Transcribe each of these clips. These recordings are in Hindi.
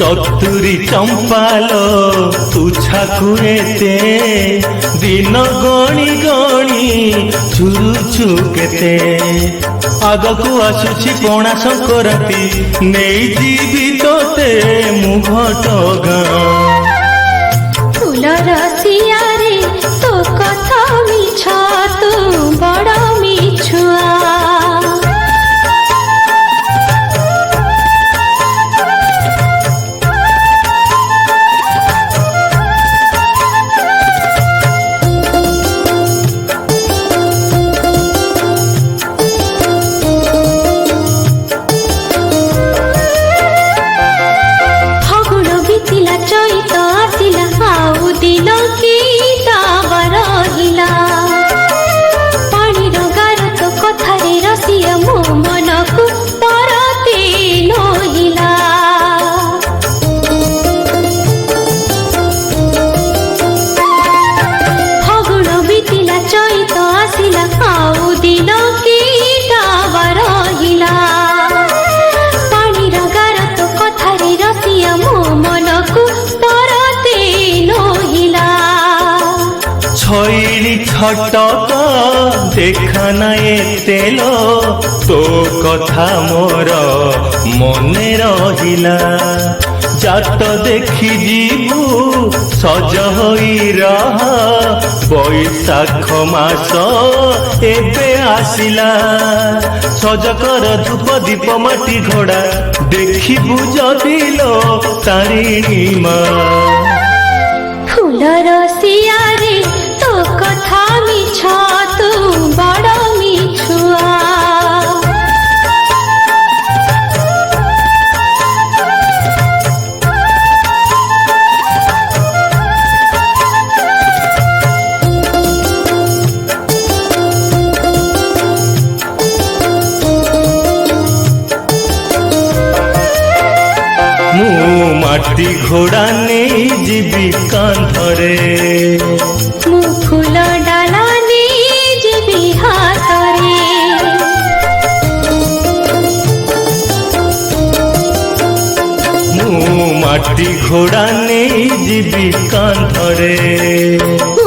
चतुरी चंपालो तुछा कुएते दिन गणी गणी झुरुछु केते आगकू आसुची पणा संक्रांति नहीं जीवी तोते मुघटगा फूल रसिया रे तो कथा मिछ तू बड़ मिछुआ छटक देखा नाए तेलो तो कथा मोर मने रहिला जात देखी जीवु सज होई रह बैशाख मास एबे आसिला सजकर धूप दीप माटी घोड़ा देखी बुझ दिलो तारिणी मा फूल रसिया रे तो कथा मिछ तू बड़ मिछुआ मु माटी घोड़ा नहीं जीवी कांधरे मु फूल डाला नहीं जीवी हाथरे मु माटी घोड़ा नहीं जीवी कांधरे मु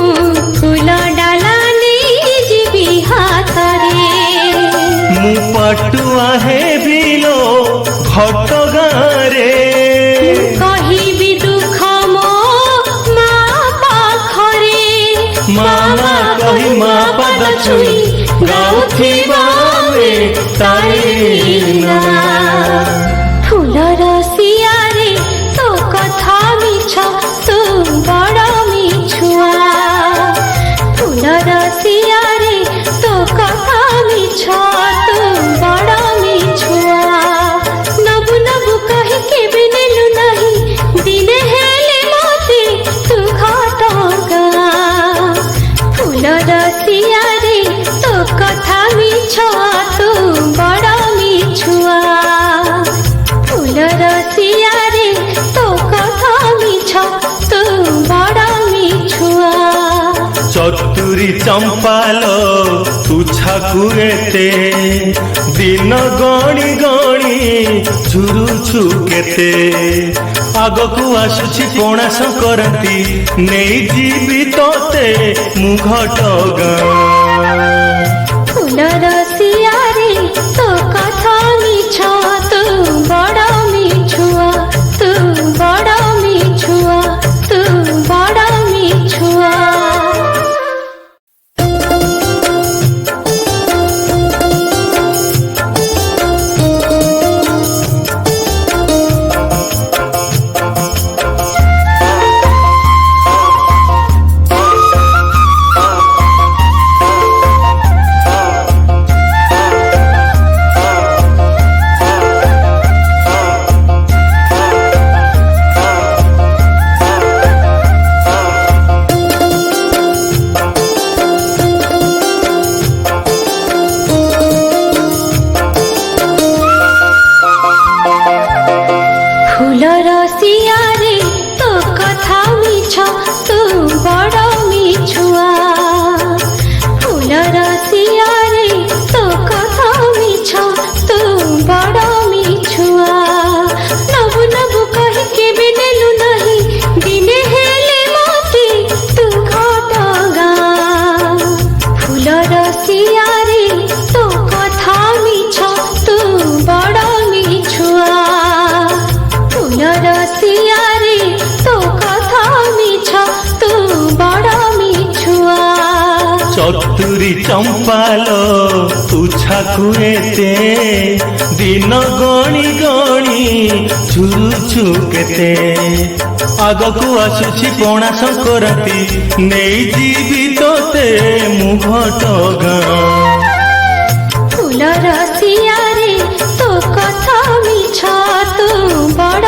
फूल डाला नहीं जीवी हाथरे मु पटुआ है बिलो घटगा रे कहिबी दुख मो माँ पाखरे मामा कही माँ पद छुई गाउथिबा में तारिना फूल रसिया रे तो कथा मिछ तू बड़ मिछुआ फूल रसिया रे तो कथा मिछ तू बड़ मिछुआ नबु नबु कहि के बिनेलु नहीं दिने हेले मोते तू घटगा फूल रसिया रे तो कथा मिछ तू बड़ मिछुआ फूल रसिया रे तो कथा मिछ तू बड़ मिछुआ चतुरी चंपालो तुछा कुएते दिन गणी गणी झुरुछु केते आगकू आसुची पणा संक्रांति नहीं जीवी तोते मुघटगा फूल रसिया रे तो कथा मिछ तू बड़ मिछुआ तू बड़ मिछुआ तू बड़ मिछुआ बड़ मिछुआ नबु नबु कहि के सतुरी चंपाल तुछाकु एते दिन गणी गणी झुरुछु केते आगकु आसुछि पणा संक्रांति नहीं जीवी तोते मुघटगा फूल रसिया रे तो कथा मिछ तू बड़